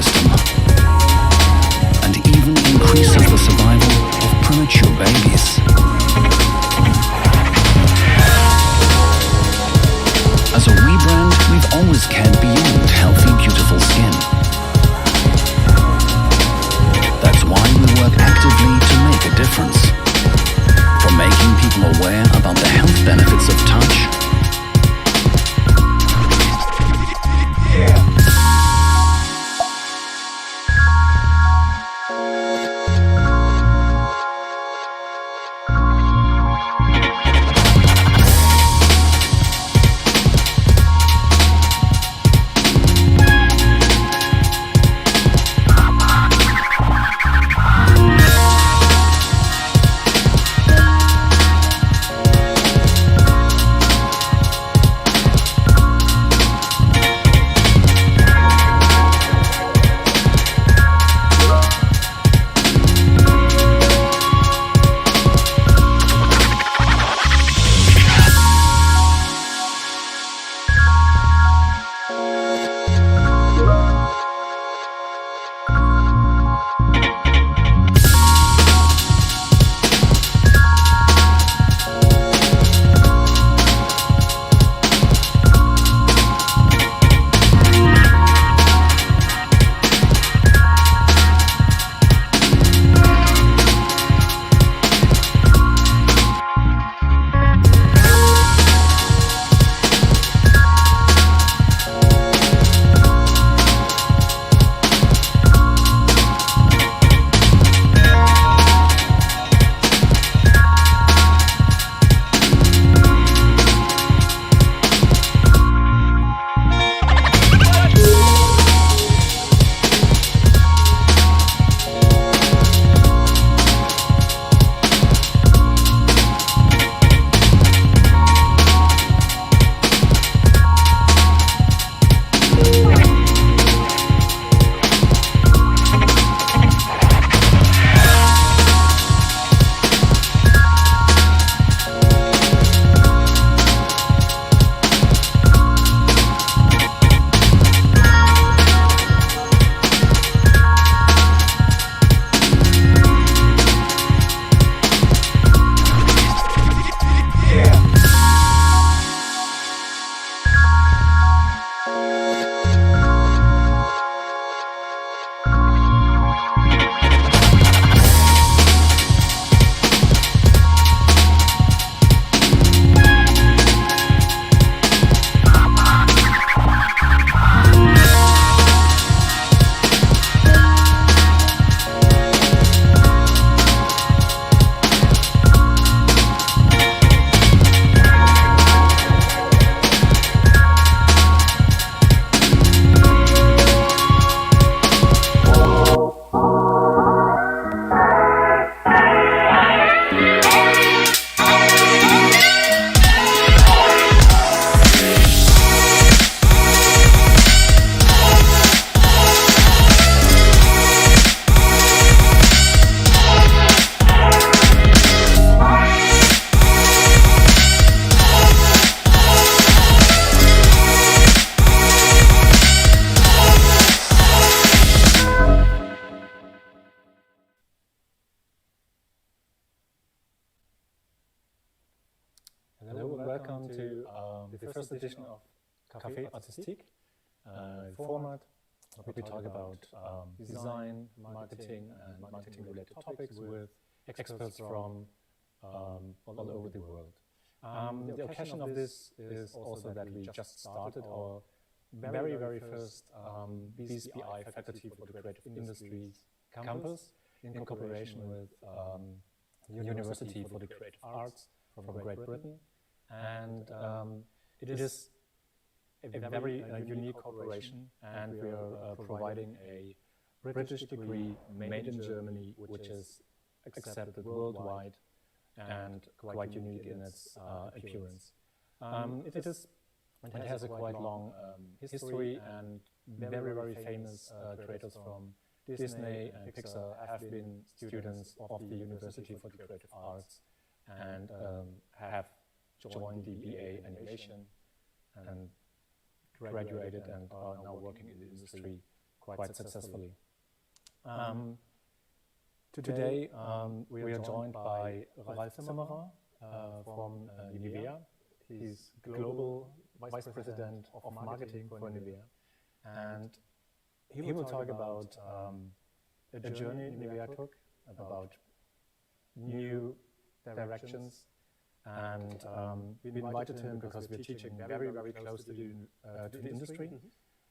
system and even increases the survival of premature babies. As a We brand, we've always cared beyond healthy, beautiful skin. That's why we work actively to make a difference. From making people aware about the health benefits of touch, Hello and welcome to the first edition of Café Artistique format. We talk about design, marketing and marketing-related topics with experts from all over the world. The occasion of this is also that we just started our very first BSBI Faculty for the Creative Industries campus in cooperation with the University for the Creative Arts from Great Britain. And it is a very unique cooperation, and we are providing a British degree made in Germany, which is accepted worldwide and quite unique in its appearance. It has a quite long history, and very famous creators from Disney and Pixar have been students of the University for the Creative Arts and have joined the BA Animation and graduated and are now working in the industry quite successfully. Today, we are joined by Ralph Zimmerer from Nivea. He's Global Vice President of Marketing for Nivea. And he will talk about a journey Nivea took, about new directions. And we invited him because we're teaching very, very close to the industry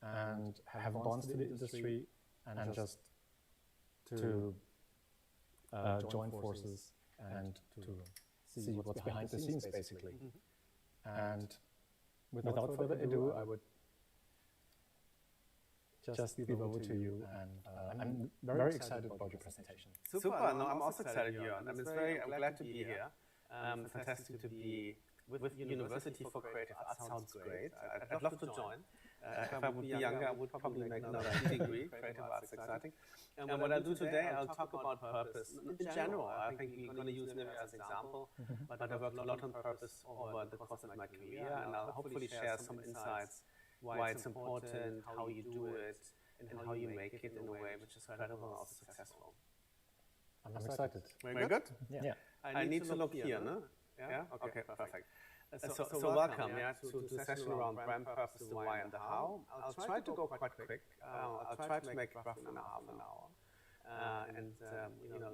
and have bonds to the industry and just to join forces and to see what's behind the scenes, basically. And without further ado, I would just give over to you, and I'm very excited about your presentation. Super, no, I'm also excited, Jörn. I'm glad to be here. Fantastic to be with University for Creative Arts. Sounds great. I'd love to join. If I would be younger, I would probably make another degree. Creative Arts, exciting. And what I'll do today, I'll talk about purpose. In general, I think we're going to use Nivea as an example, but I've worked a lot on purpose over the course of my career, and I'll hopefully share some insights why it's important, how you do it, and how you make it in a way which is credible and also successful. I'm excited. Very good? Yeah. I need to look here, no? Yeah? Okay, perfect. So welcome to a session around brand purpose, the why and the how. I'll try to go quite quick. I'll try to make roughly half an hour. And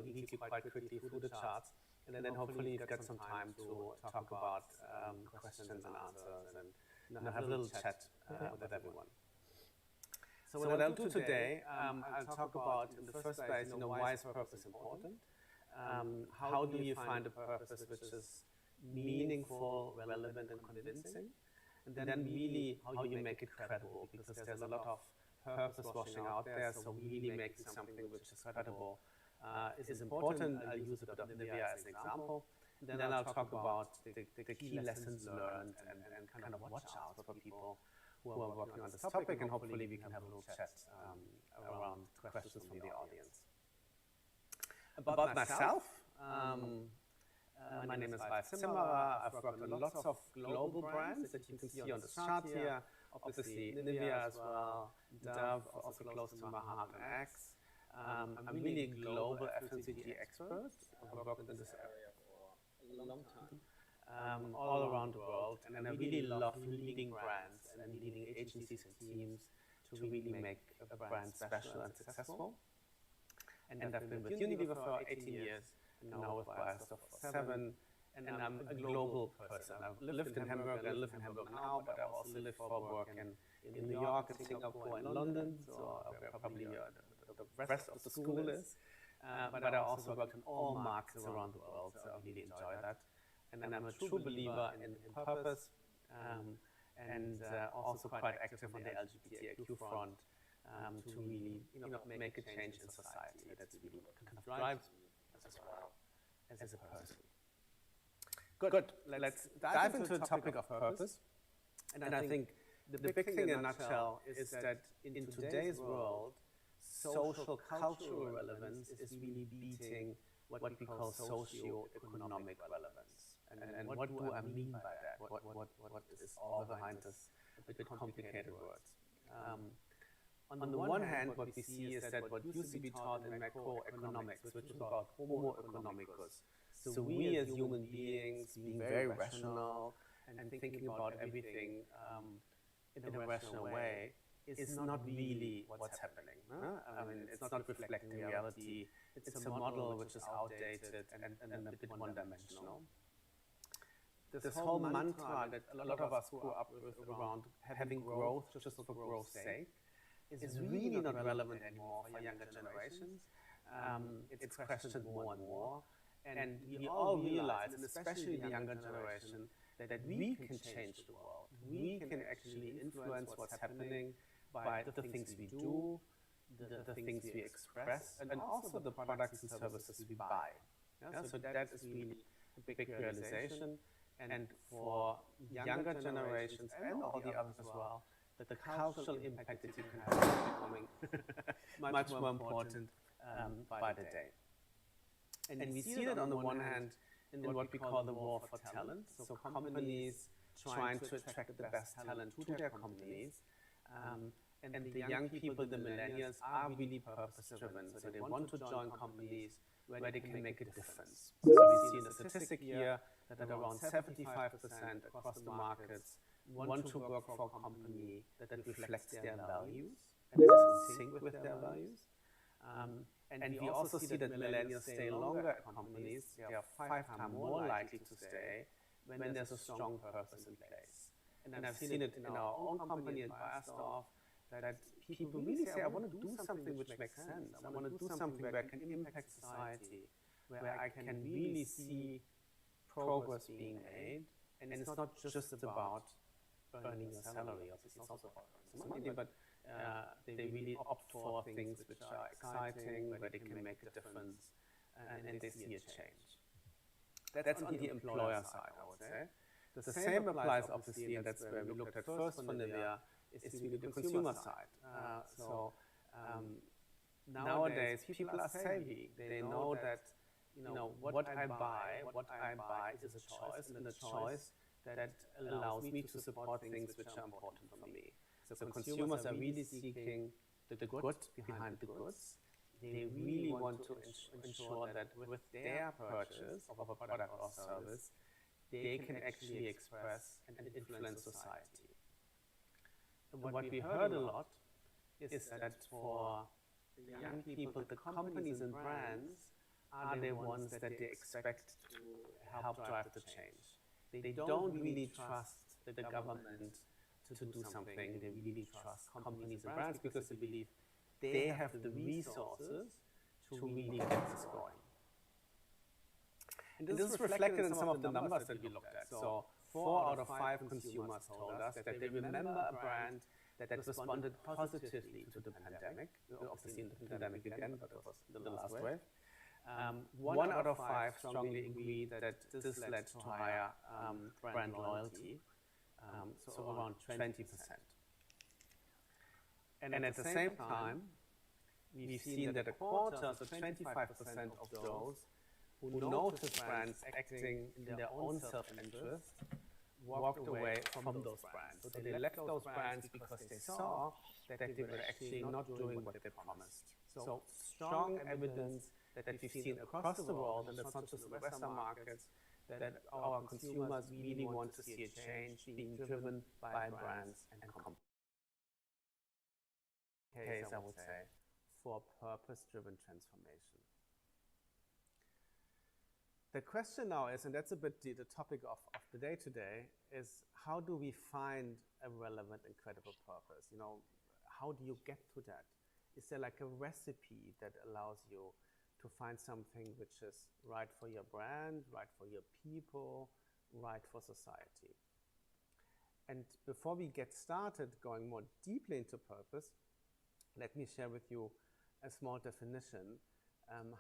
lead you quite quickly through the charts. And then hopefully get some time to talk about questions and answers and have a little chat with everyone. So what I'll do today, I'll talk about in the first place, why is purpose important? How do you find a purpose which is meaningful, relevant, and convincing? And then really how you make it credible, because there's a lot of purpose washing out there, so really making something which is credible is important. I'll use a bit of Nivea as an example. Then I'll talk about the key lessons learned and kind of watch out for people who are working on this topic, and hopefully we can have a little chat around questions from the audience. About myself, my name is Ralph Zimmerer. I've worked on lots of global brands that you can see on the chart here. Obviously Nivea as well, Dove, also close to my heart, and Axe. I'm really a global FMCG expert. I've worked in this area for a long time, all around the world, and I really love leading brands and leading agencies and teams to really make a brand special and successful. And I've been with Unilever for 18 years, and now with Beiersdorf for 7, and I'm a global person. I've lived in Hamburg, I live in Hamburg now, but I've also lived for work in New York, in Singapore, and London, so where probably the rest of the school is. But I also worked in all markets around the world, so I really enjoy that. And I'm a true believer in purpose, and also quite active on the LGBTIQ front, to really make a change in society. That's really what kind of drives me as well as a person. Good. Let's dive into the topic of purpose. And I think the big thing in a nutshell is that in today's world, social cultural relevance is really beating what we call socio-economic relevance. And what do I mean by that? What is all behind this a bit complicated words? On the one hand, what we see is that what used to be taught in macroeconomics, which is about homo economicus, so we as human beings being very rational and thinking about everything in a rational way, is not really what's happening. I mean, it's not reflecting reality. It's a model which is outdated and a bit one-dimensional. This whole mantra that a lot of us grew up with around having growth just for growth's sake is really not relevant anymore for younger generations. It's questioned more and more. And we all realize, and especially the younger generation, that we can change the world. We can actually influence what's happening by the things we do, the things we express, and also the products and services we buy. So that is really a big realization. And for younger generations and all the others as well, that the cultural impact that you can have is becoming much more important by the day. And we see that on the one hand in what we call the war for talent. So companies trying to attract the best talent to their companies. and the young people, the millennials, are really purpose-driven. So they want to join companies where they can make a difference. So we see in the statistic here that around 75% across the markets want to work for a company that reflects their values and is in sync with their values. And we also see that millennials stay longer at companies. They are 5 times more likely to stay when there's a strong purpose in place. And I've seen it in our own company at Bayersdorf, that people really say, I want to do something which makes sense. I want to do something where I can impact society, where I can really see progress being made. And it's not just about earning a salary, it's also about some money, but they really opt for things which are exciting, where they can make a difference, and they see a change. That's on the employer side, I would say. The same applies, obviously, and that's where we looked at first for Nivea, is really the consumer side. Nowadays, people are savvy. They know that, what I buy is a choice, and a choice that allows me to support things which are important for me. So consumers are really seeking the good behind the goods. They really want to ensure that with their purchase of a product or service, they can actually express and influence society. And what we heard a lot is that for young people, the companies and brands are the ones that they expect to help drive the change. They don't really trust the government to do something. They really trust companies and brands because they believe they have the resources to really get this going. And this is reflected in some of the numbers that we looked at. So 4 out of 5 consumers told us that they remember a brand that responded positively to the pandemic. Obviously, in the pandemic again, but it was the last wave. 1 out of 5 strongly agreed that this led to higher brand loyalty, so around 20%. And at the same time, we've seen that a quarter, so 25% of those who noticed brands acting in their own self-interest walked away from those brands. So they left those brands because they saw that they were actually not doing what they promised. So strong evidence that we've seen across the world, and it's not just the Western markets, that our consumers really want to see a change being driven by brands and companies. Case, I would say, for purpose-driven transformation. The question now is, and that's a bit the topic of the day today, is how do we find a relevant and credible purpose? How do you get to that? Is there like a recipe that allows you to find something which is right for your brand, right for your people, right for society? And before we get started going more deeply into purpose, let me share with you a small definition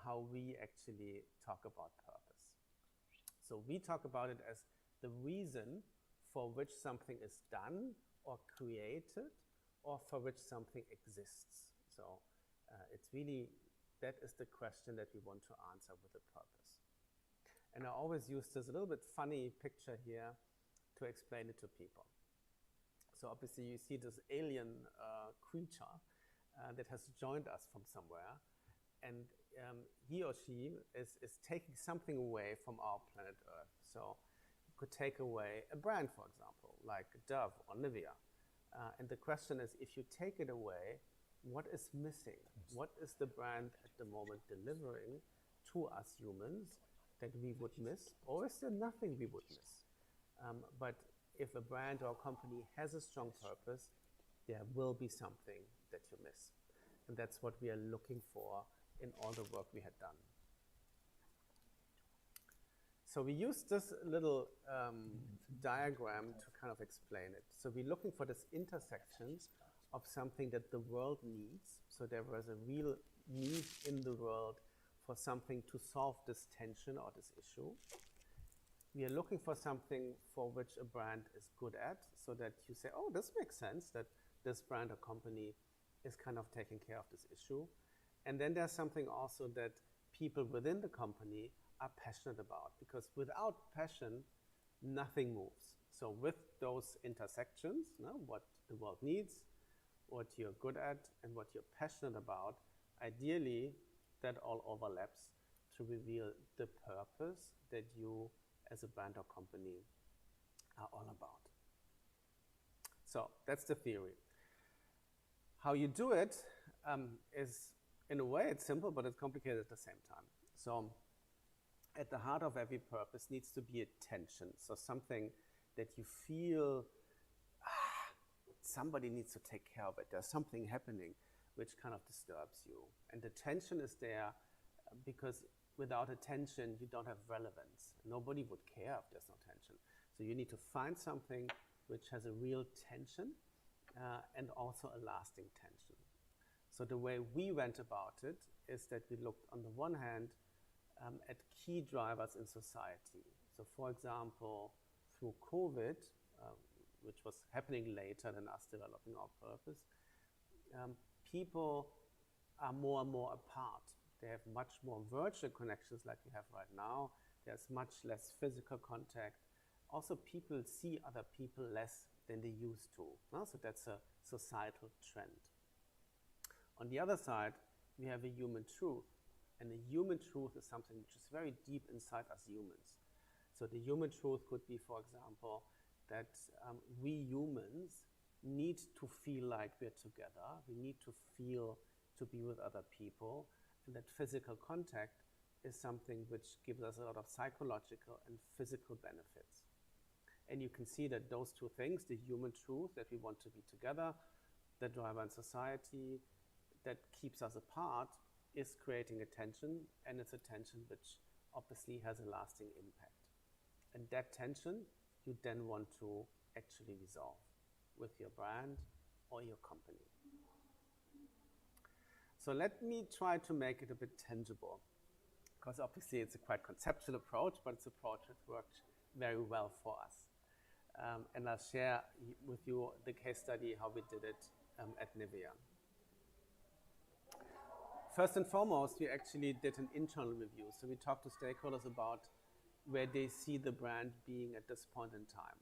how we actually talk about purpose. So we talk about it as the reason for which something is done or created, or for which something exists. So it's really, that is the question that we want to answer with a purpose. And I always use this a little bit funny picture here to explain it to people. So obviously you see this alien creature that has joined us from somewhere, and he or she is taking something away from our planet Earth. So you could take away a brand, for example, like Dove or Nivea. And the question is, if you take it away, what is missing? What is the brand at the moment delivering to us humans that we would miss? Or is there nothing we would miss? But if a brand or a company has a strong purpose, there will be something that you miss. And that's what we are looking for in all the work we had done. So we used this little diagram to kind of explain it. So we're looking for this intersection of something that the world needs. So there was a real need in the world for something to solve this tension or this issue. We are looking for something for which a brand is good at, so that you say, oh, this makes sense that this brand or company is kind of taking care of this issue. And then there's something also that people within the company are passionate about, because without passion, nothing moves. So with those intersections, what the world needs, what you're good at, and what you're passionate about. Ideally, that all overlaps to reveal the purpose that you as a brand or company are all about. So that's the theory. How you do it is, in a way, it's simple, but it's complicated at the same time. So at the heart of every purpose needs to be a tension. So something that you feel, somebody needs to take care of it. There's something happening which kind of disturbs you. And the tension is there because without a tension, you don't have relevance. Nobody would care if there's no tension. So you need to find something which has a real tension and also a lasting tension. So the way we went about it is that we looked on the one hand at key drivers in society. So for example, through COVID, which was happening later than us developing our purpose, people are more and more apart. They have much more virtual connections like we have right now. There's much less physical contact. Also, people see other people less than they used to. So that's a societal trend. On the other side, we have a human truth. And the human truth is something which is very deep inside us humans. So the human truth could be, for example, that we humans need to feel like we're together. We need to feel to be with other people. And that physical contact is something which gives us a lot of psychological and physical benefits. And you can see that those two things, the human truth that we want to be together, the driver in society that keeps us apart, is creating a tension, and it's a tension which obviously has a lasting impact. And that tension you then want to actually resolve with your brand or your company. So let me try to make it a bit tangible, because obviously it's a quite conceptual approach, but it's an approach that worked very well for us. And I'll share with you the case study, how we did it at Nivea. First and foremost, we actually did an internal review. So we talked to stakeholders about where they see the brand being at this point in time.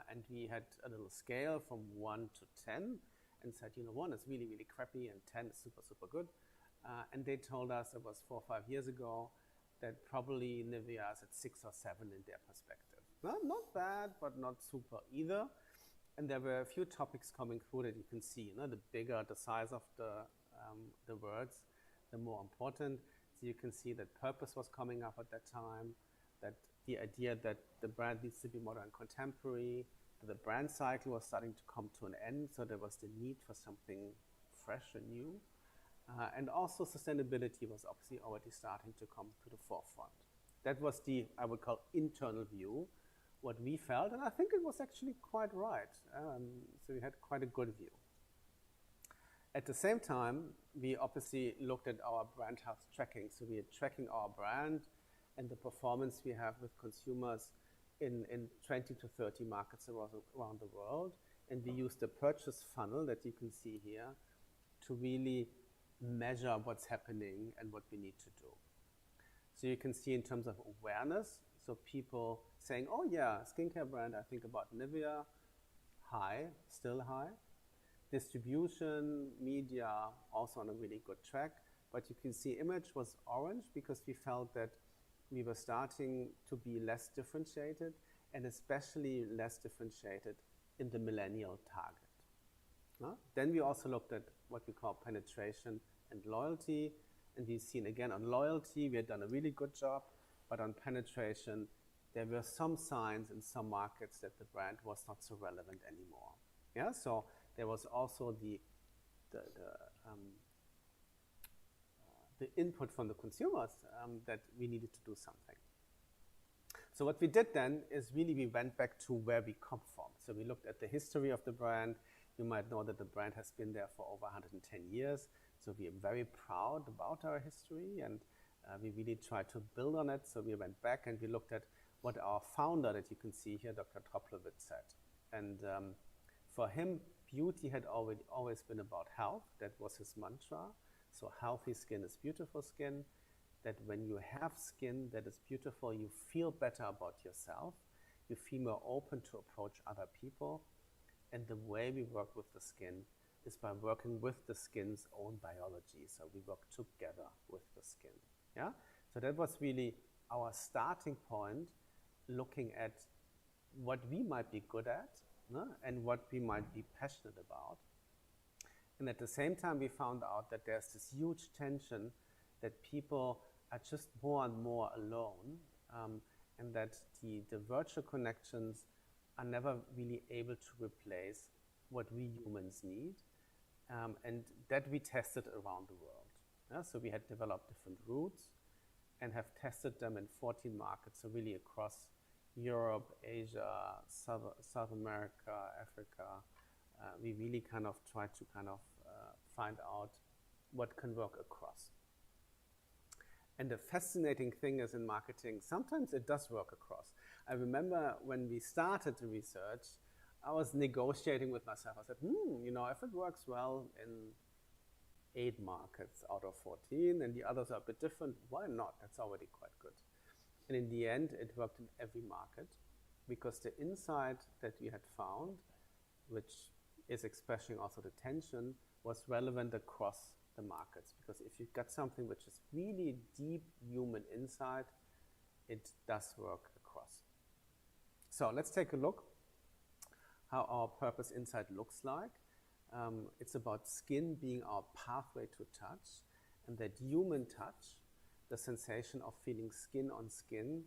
And we had a little scale from 1 to 10 and said, 1 is really, really crappy and 10 is super, super good. And they told us, it was 4 or 5 years ago, that probably Nivea is at 6 or 7 in their perspective. Not bad, but not super either. And there were a few topics coming through that you can see. The bigger the size of the words, the more important. So you can see that purpose was coming up at that time, that the idea that the brand needs to be modern and contemporary, that the brand cycle was starting to come to an end, so there was the need for something fresh and new. And also sustainability was obviously already starting to come to the forefront. That was the, I would call, internal view, what we felt, and I think it was actually quite right. So we had quite a good view. At the same time, we obviously looked at our brand health tracking. So we are tracking our brand and the performance we have with consumers in 20 to 30 markets around the world. And we used the purchase funnel that you can see here to really measure what's happening and what we need to do. So you can see in terms of awareness, so people saying, oh yeah, skincare brand, I think about Nivea, high, still high. Distribution, media, also on a really good track. But you can see image was orange because we felt that we were starting to be less differentiated, and especially less differentiated in the millennial target. Then we also looked at what we call penetration and loyalty. And we've seen again on loyalty, we had done a really good job, but on penetration, there were some signs in some markets that the brand was not so relevant anymore. Yeah, so there was also the input from the consumers that we needed to do something. So what we did then is really we went back to where we come from. So we looked at the history of the brand. You might know that the brand has been there for over 110 years. So we are very proud about our history, and we really tried to build on it. So we went back and we looked at what our founder, that you can see here, Dr. Troplowitz, said. And for him, beauty had always been about health. That was his mantra. So healthy skin is beautiful skin. That when you have skin that is beautiful, you feel better about yourself. You feel more open to approach other people. And the way we work with the skin is by working with the skin's own biology. So we work together with the skin. Yeah? So that was really our starting point, looking at what we might be good at, no? And what we might be passionate about. And at the same time, we found out that there's this huge tension that people are just more and more alone, and that the virtual connections are never really able to replace what we humans need, and that we tested around the world. Yeah? So we had developed different routes and have tested them in 14 markets, so really across Europe, Asia, South America, Africa. We really kind of try to find out what can work across. And the fascinating thing is in marketing, sometimes it does work across. I remember when we started the research, I was negotiating with myself. I said, if it works well in 8 markets out of 14 and the others are a bit different, why not? That's already quite good. And in the end, it worked in every market because the insight that we had found, which is expressing also the tension, was relevant across the markets. Because if you've got something which is really deep human insight, it does work across. So let's take a look how our purpose insight looks like. It's about skin being our pathway to touch, and that human touch, the sensation of feeling skin on skin,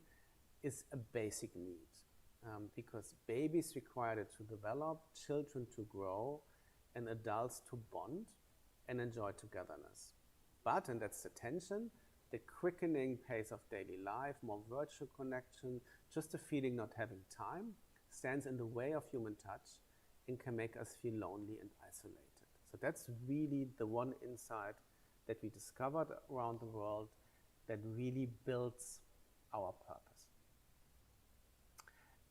is a basic need. Because babies require it to develop, children to grow, and adults to bond and enjoy togetherness. But, and that's the tension, the quickening pace of daily life, more virtual connection, just the feeling not having time, stands in the way of human touch and can make us feel lonely and isolated. So that's really the one insight that we discovered around the world that really builds our purpose.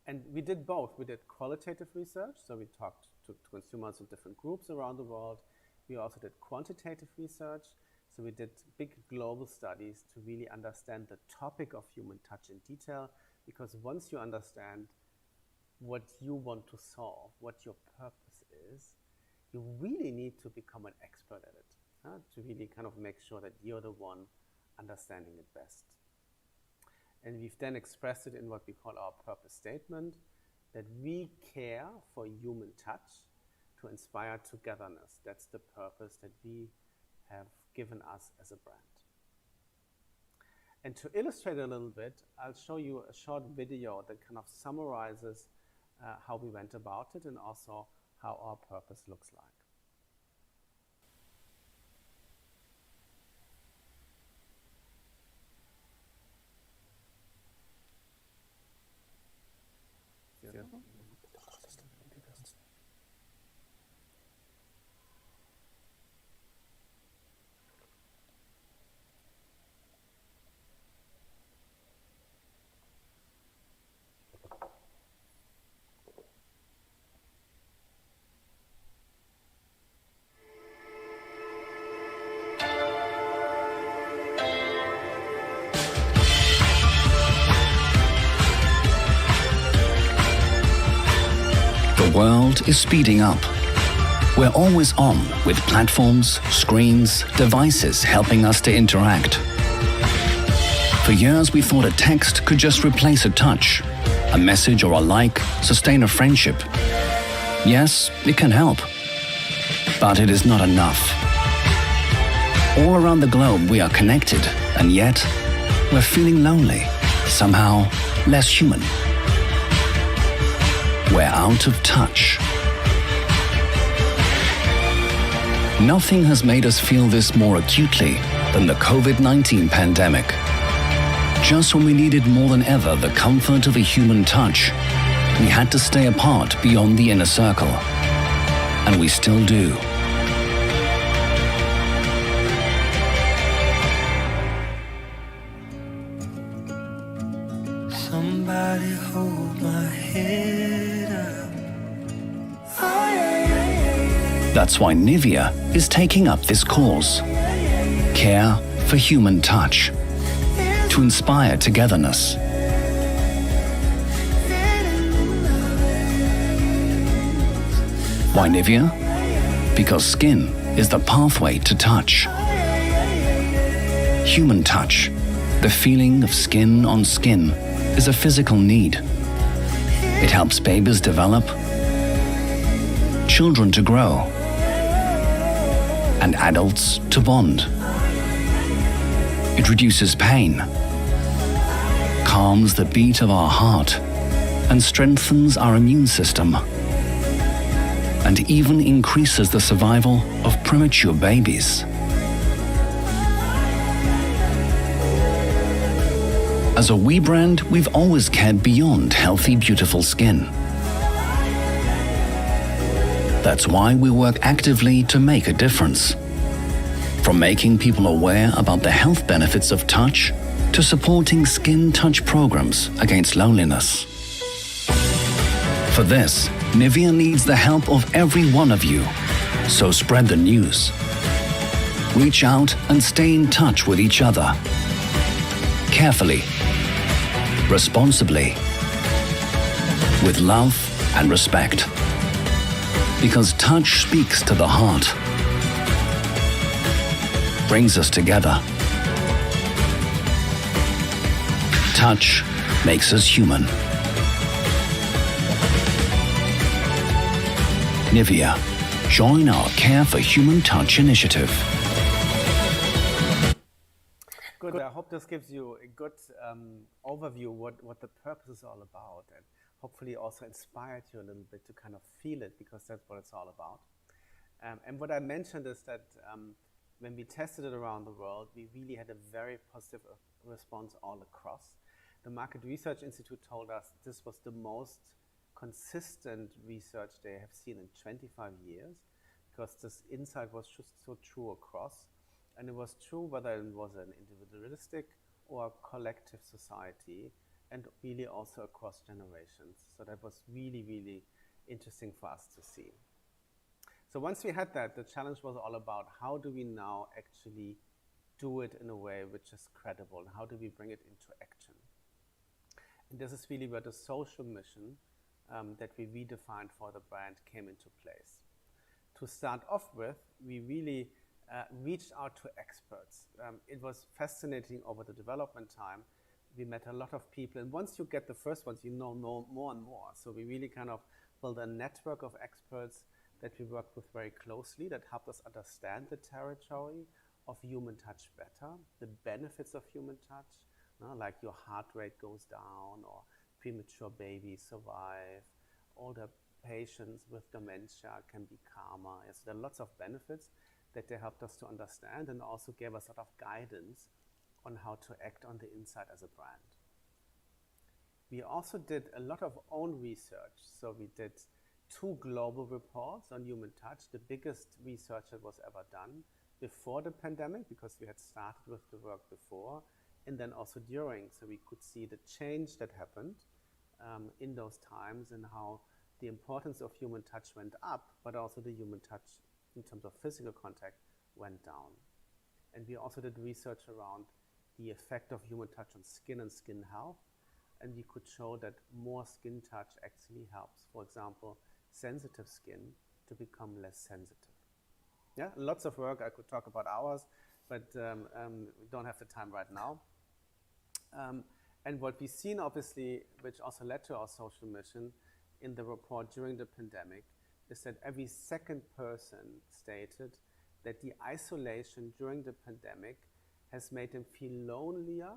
And we did both. We did qualitative research, so we talked to consumers in different groups around the world. We also did quantitative research, so we did big global studies to really understand the topic of human touch in detail, because once you understand what you want to solve, what your purpose is, you really need to become an expert at it, to really kind of make sure that you're the one understanding it best. And we've then expressed it in what we call our purpose statement, that we care for human touch to inspire togetherness. That's the purpose that we have given us as a brand. And to illustrate a little bit, I'll show you a short video that kind of summarizes how we went about it and also how our purpose looks like. The world is speeding up. We're always on with platforms, screens, devices helping us to interact. For years we thought a text could just replace a touch. A message or a like sustain a friendship. Yes, it can help. But it is not enough. All around the globe we are connected, and yet we're feeling lonely, somehow less human. We're out of touch. Nothing has made us feel this more acutely than the COVID-19 pandemic. Just when we needed more than ever the comfort of a human touch, we had to stay apart beyond the inner circle. And we still do. Somebody hold my head up. That's why Nivea is taking up this cause. Care for human touch. To inspire togetherness. Why Nivea? Because skin is the pathway to touch. Human touch, the feeling of skin on skin, is a physical need. It helps babies develop, children to grow, and adults to bond. It reduces pain, calms the beat of our heart, and strengthens our immune system, and even increases the survival of premature babies. As a We brand, we've always cared beyond healthy, beautiful skin. That's why we work actively to make a difference. From making people aware about the health benefits of touch, to supporting skin touch programs against loneliness. For this, Nivea needs the help of every one of you. So spread the news. Reach out and stay in touch with each other. Carefully, responsibly, with love and respect. Because touch speaks to the heart, brings us together. Touch makes us human. Nivea, join our Care for Human Touch initiative. Good. I hope this gives you a good overview what the purpose is all about, and hopefully also inspired you a little bit to kind of feel it, because that's what it's all about. And what I mentioned is that when we tested it around the world, we really had a very positive response all across. The Market Research Institute told us this was the most consistent research they have seen in 25 years, because this insight was just so true across. And it was true whether it was an individualistic or a collective society, and really also across generations. So that was really, really interesting for us to see. So once we had that, the challenge was all about how do we now actually do it in a way which is credible, and how do we bring it into action? And this is really where the social mission that we redefined for the brand came into place. To start off with, we really reached out to experts. It was fascinating over the development time. We met a lot of people, and once you get the first ones, you know more and more. So we really kind of built a network of experts that we worked with very closely, that helped us understand the territory of human touch better, the benefits of human touch, like your heart rate goes down, or premature babies survive, older patients with dementia can be calmer. Yes, there are lots of benefits that they helped us to understand, and also gave us a lot of guidance on how to act on the inside as a brand. We also did a lot of own research. So we did 2 global reports on human touch, the biggest research that was ever done before the pandemic, because we had started with the work before, and then also during, so we could see the change that happened in those times, and how the importance of human touch went up, but also the human touch in terms of physical contact went down. And we also did research around the effect of human touch on skin and skin health, and we could show that more skin touch actually helps, for example, sensitive skin to become less sensitive. Yeah, lots of work. I could talk about hours, but we don't have the time right now. And what we've seen, obviously, which also led to our social mission in the report during the pandemic, is that every second person stated that the isolation during the pandemic has made them feel lonelier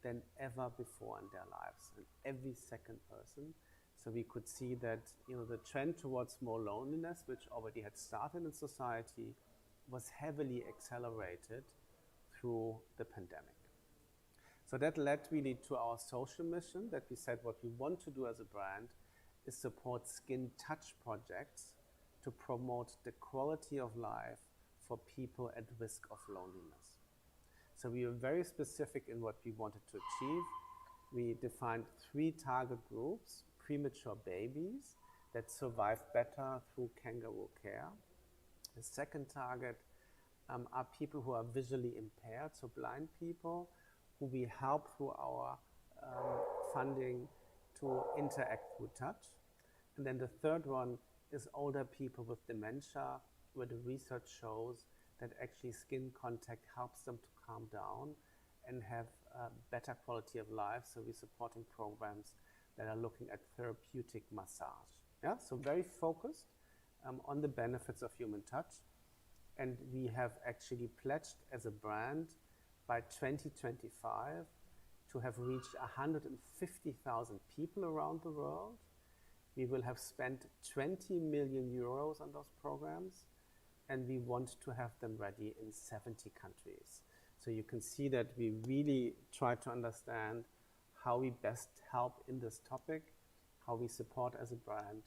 than ever before in their lives. And every second person. So we could see that, the trend towards more loneliness, which already had started in society, was heavily accelerated through the pandemic. So that led really to our social mission, that we said what we want to do as a brand is support skin touch projects to promote the quality of life for people at risk of loneliness. So we were very specific in what we wanted to achieve. We defined 3 target groups: premature babies that survive better through kangaroo care. The second target are people who are visually impaired, so blind people, who we help through our funding to interact through touch. And then the third one is older people with dementia where the research shows that actually skin contact helps them to calm down and have a better quality of life. So we're supporting programs that are looking at therapeutic massage. Yeah, so very focused on the benefits of human touch. And we have actually pledged as a brand by 2025 to have reached 150,000 people around the world. We will have spent 20 million euros on those programs, and we want to have them ready in 70 countries. So you can see that we really try to understand how we best help in this topic, how we support as a brand,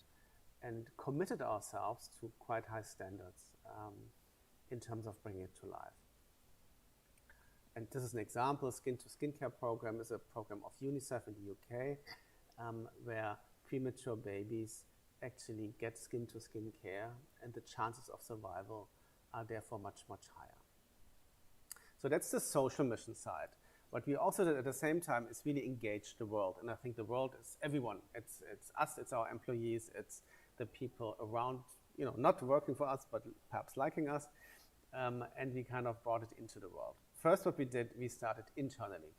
and committed ourselves to quite high standards in terms of bringing it to life. And this is an example. Skin to Skincare program is a program of UNICEF in the UK, where premature babies actually get skin to skin care, and the chances of survival are therefore much, much higher. So that's the social mission side. What we also did at the same time is really engage the world. And I think the world is everyone. It's us, it's our employees, it's the people around, not working for us, but perhaps liking us. And we kind of brought it into the world. First, what we did, we started internally.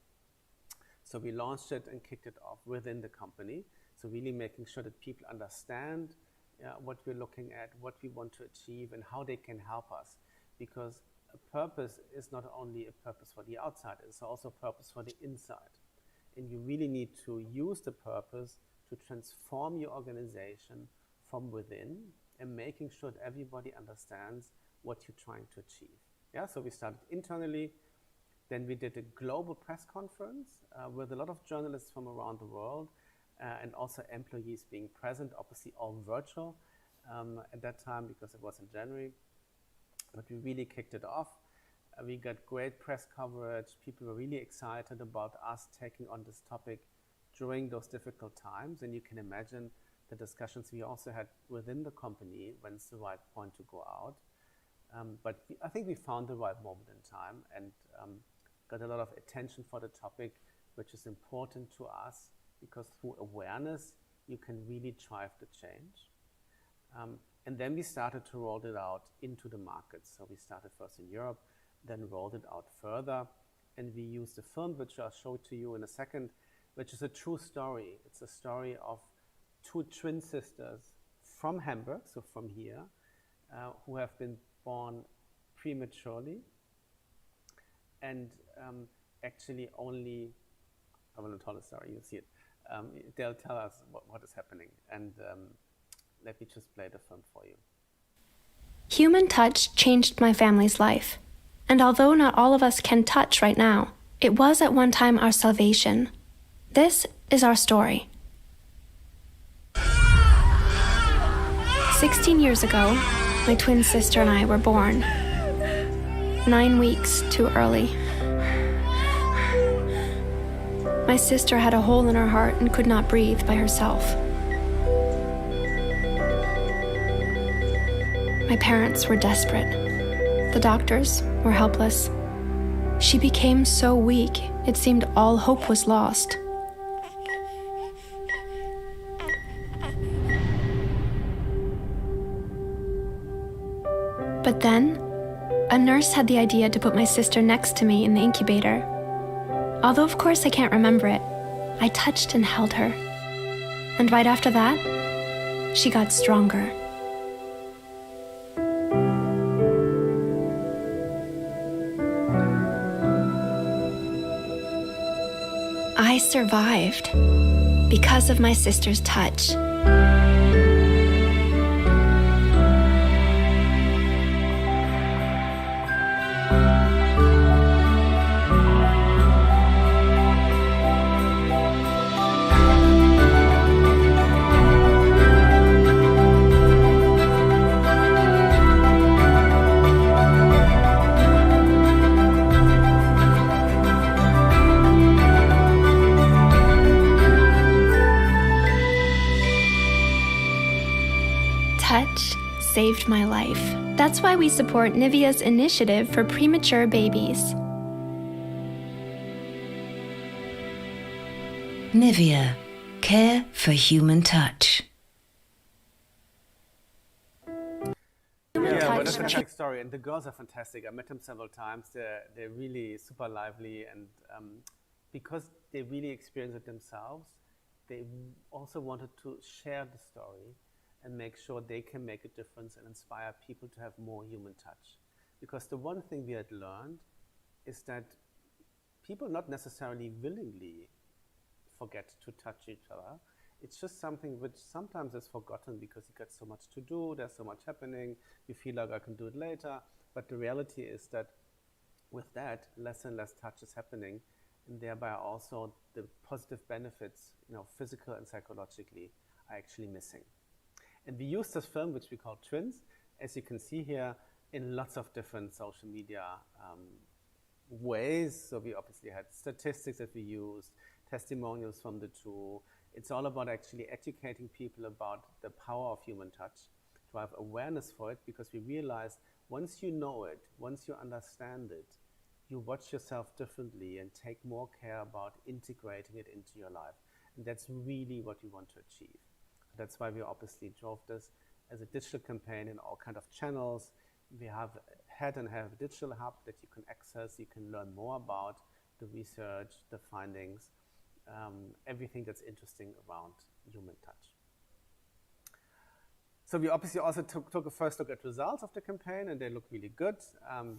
So we launched it and kicked it off within the company. So really making sure that people understand what we're looking at, what we want to achieve, and how they can help us. Because a purpose is not only a purpose for the outside, it's also a purpose for the inside. And you really need to use the purpose to transform your organization from within and making sure that everybody understands what you're trying to achieve. Yeah, so we started internally. Then we did a global press conference with a lot of journalists from around the world and also employees being present, obviously all virtual at that time because it was in January. But we really kicked it off. We got great press coverage. People were really excited about us taking on this topic during those difficult times. And you can imagine the discussions we also had within the company when it's the right point to go out. But I think we found the right moment in time and got a lot of attention for the topic, which is important to us because through awareness, you can really drive the change. And then we started to roll it out into the markets. So we started first in Europe, then rolled it out further. And we used a film, which I'll show to you in a second, which is a true story. It's a story of two twin sisters from Hamburg, so from here, who have been born prematurely. And actually only, I will not tell the story, you'll see it. They'll tell us what is happening. And let me just play the film for you. Human touch changed my family's life. And although not all of us can touch right now, it was at one time our salvation. This is our story. 16 years ago, my twin sister and I were born. 9 weeks too early. My sister had a hole in her heart and could not breathe by herself. My parents were desperate. The doctors were helpless. She became so weak, it seemed all hope was lost. But then, a nurse had the idea to put my sister next to me in the incubator. Although of course I can't remember it, I touched and held her. And right after that, she got stronger. I survived because of my sister's touch. Touch saved my life. That's why we support Nivea's initiative for premature babies. Nivea, care for human touch. Human Yeah, touch but fantastic story, and the girls are fantastic. I met them several times. They're really super lively, and because they really experience it themselves, they also wanted to share the story and make sure they can make a difference and inspire people to have more human touch. Because the one thing we had learned is that people not necessarily willingly forget to touch each other. It's just something which sometimes is forgotten because you got so much to do, there's so much happening, you feel like I can do it later. But the reality is that with that, less and less touch is happening, and thereby also the positive benefits, physical and psychologically, are actually missing. And we use this film, which we call Twins, as you can see here, in lots of different social media ways. So we obviously had statistics that we used, testimonials from the two. It's all about actually educating people about the power of human touch, to have awareness for it, because we realize once you know it, once you understand it, you watch yourself differently and take more care about integrating it into your life. And that's really what we want to achieve. That's why we obviously drove this as a digital campaign in all kinds of channels. We have a digital hub that you can access. You can learn more about the research, the findings, everything that's interesting around human touch. So we obviously also took a first look at results of the campaign, and they look really good.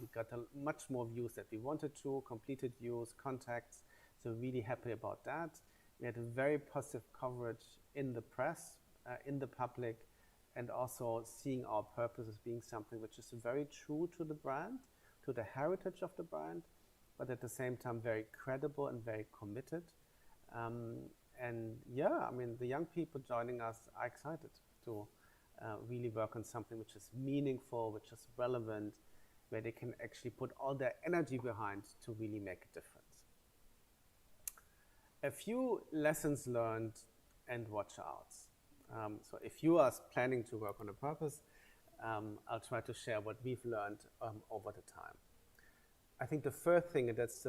We got much more views that we wanted to, completed views, contacts, so really happy about that. We had a very positive coverage in the press, in the public, and also seeing our purpose as being something which is very true to the brand, to the heritage of the brand, but at the same time very credible and very committed. And yeah, I mean, the young people joining us are excited to really work on something which is meaningful, which is relevant, where they can actually put all their energy behind to really make a difference. A few lessons learned and watch outs. So if you are planning to work on a purpose, I'll try to share what we've learned over the time. I think the first thing, and that's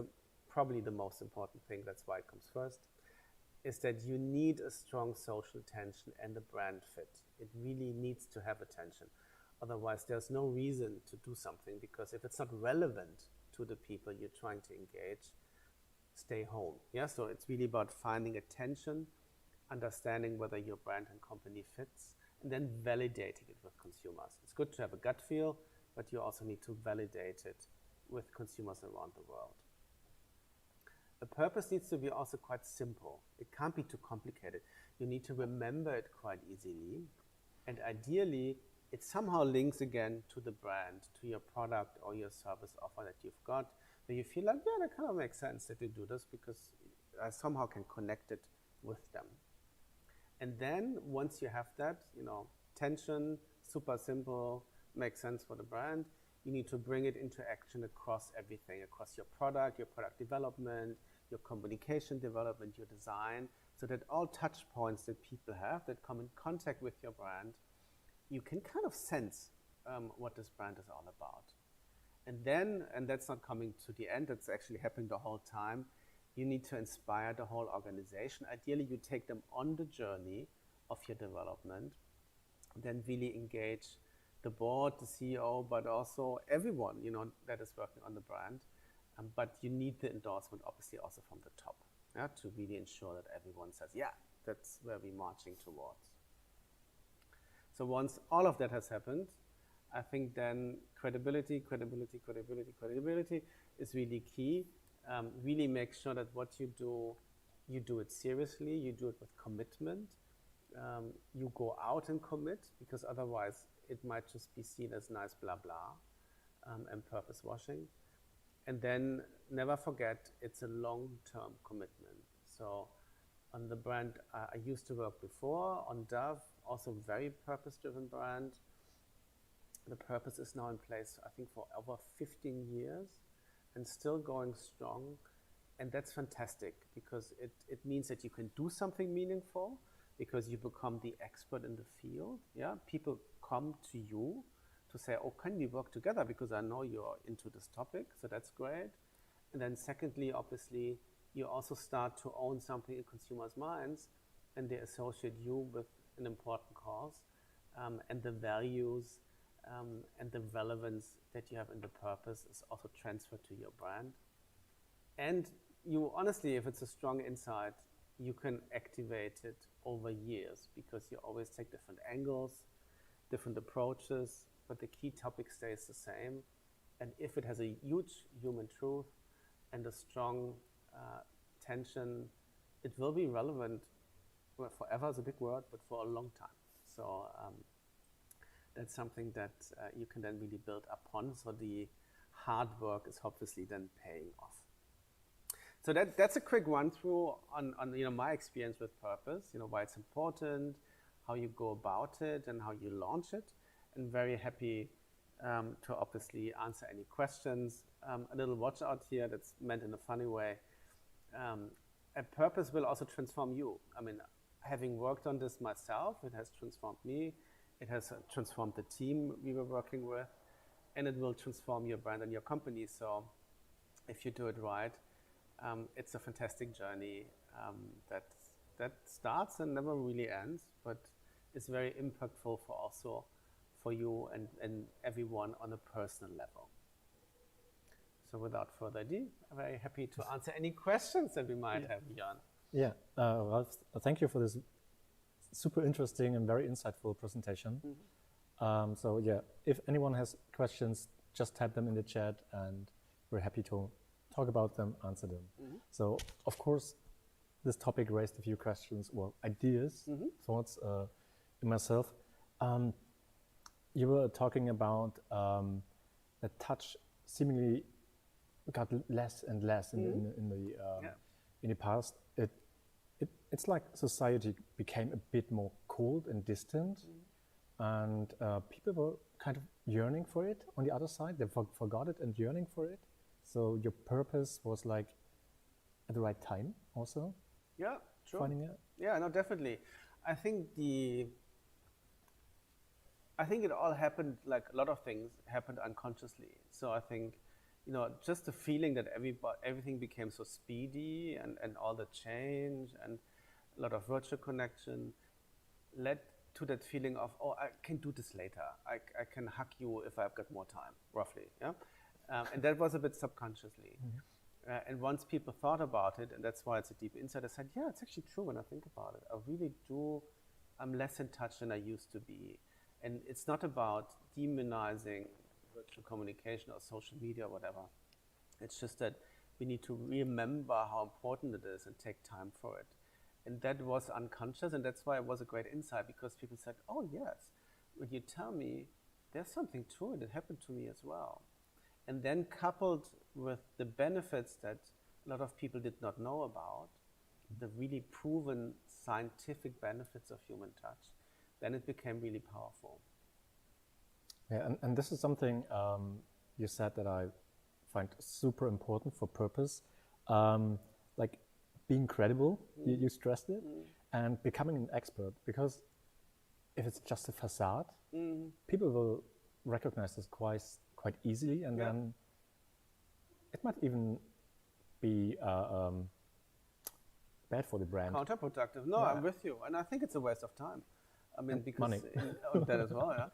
probably the most important thing, that's why it comes first, is that you need a strong social tension and a brand fit. It really needs to have attention. Otherwise, there's no reason to do something, because if it's not relevant to the people you're trying to engage, stay home. Yeah, so it's really about finding attention, understanding whether your brand and company fits, and then validating it with consumers. It's good to have a gut feel, but you also need to validate it with consumers around the world. A purpose needs to be also quite simple. It can't be too complicated. You need to remember it quite easily. And ideally, it somehow links again to the brand, to your product or your service offer that you've got, where you feel like, yeah, that kind of makes sense that you do this because I somehow can connect it with them. And then once you have that, tension, super simple, makes sense for the brand, you need to bring it into action across everything, across your product development, your communication development, your design, so that all touch points that people have that come in contact with your brand, you can kind of sense what this brand is all about. And then, and that's not coming to the end, that's actually happening the whole time, you need to inspire the whole organization. Ideally, you take them on the journey of your development, then really engage the board, the CEO, but also everyone, that is working on the brand. But you need the endorsement, obviously, also from the top, to really ensure that everyone says, yeah, that's where we're marching towards. So once all of that has happened, I think then credibility is really key. Really make sure that what you do it seriously, you do it with commitment. You go out and commit, because otherwise it might just be seen as nice blah blah and purpose washing. And then never forget, it's a long-term commitment. So on the brand I used to work before, on Dove, also very purpose-driven brand. The purpose is now in place, I think, for over 15 years and still going strong. And that's fantastic, because it means that you can do something meaningful, because you become the expert in the field. Yeah, people come to you to say, oh, can we work together? Because I know you're into this topic, so that's great. And then secondly, obviously, you also start to own something in consumers' minds, and they associate you with an important cause and the values and the relevance that you have in the purpose is also transferred to your brand. And you honestly, if it's a strong insight, you can activate it over years because you always take different angles, different approaches, but the key topic stays the same. And if it has a huge human truth and a strong tension, it will be relevant. Well, forever is a big word, but for a long time. So that's something that you can then really build upon. So the hard work is obviously then paying off. So that's a quick run through on my experience with purpose, why it's important, how you go about it, and how you launch it. And very happy to obviously answer any questions. A little watch out here that's meant in a funny way. A purpose will also transform you. I mean, having worked on this myself, it has transformed me. It has transformed the team we were working with, and it will transform your brand and your company. So if you do it right, it's a fantastic journey that starts and never really ends, but it's very impactful for you and everyone on a personal level. So without further ado, I'm very happy to answer any questions that we might have, Jan. Yeah, Ralph, thank you for this super interesting and very insightful presentation. So yeah, if anyone has questions, just type them in the chat and we're happy to talk about them, answer them. So of course, this topic raised a few questions or ideas, thoughts in myself. You were talking about that touch seemingly got less and less in the past. It's like society became a bit more cold and distant, and people were kind of yearning for it. On the other side, they forgot it and yearning for it. So your purpose was like at the right time, also. Yeah, true. Finding it. Yeah, no, definitely. I think it all happened, like a lot of things happened unconsciously. So I think, just the feeling that everything became so speedy and all the change and a lot of virtual connection led to that feeling of, oh, I can do this later. I can hug you if I've got more time, roughly. Yeah, and that was a bit subconsciously. And once people thought about it, and that's why it's a deep insight, I said, yeah, it's actually true when I think about it. I really do, I'm less in touch than I used to be. And it's not about demonizing virtual communication or social media or whatever. It's just that we need to remember how important it is and take time for it. And that was unconscious, and that's why it was a great insight, because people said, oh yes, when you tell me, there's something to it, it happened to me as well. And then coupled with the benefits that a lot of people did not know about, the really proven scientific benefits of human touch, then it became really powerful. Yeah, and this is something you said that I find super important for purpose. Like being credible, you stressed it, and becoming an expert. Because if it's just a facade, people will recognize this quite easily, and then it might even be bad for the brand. Counterproductive. No, I'm with you. And I think it's a waste of time. I mean, because money. That as well, yeah.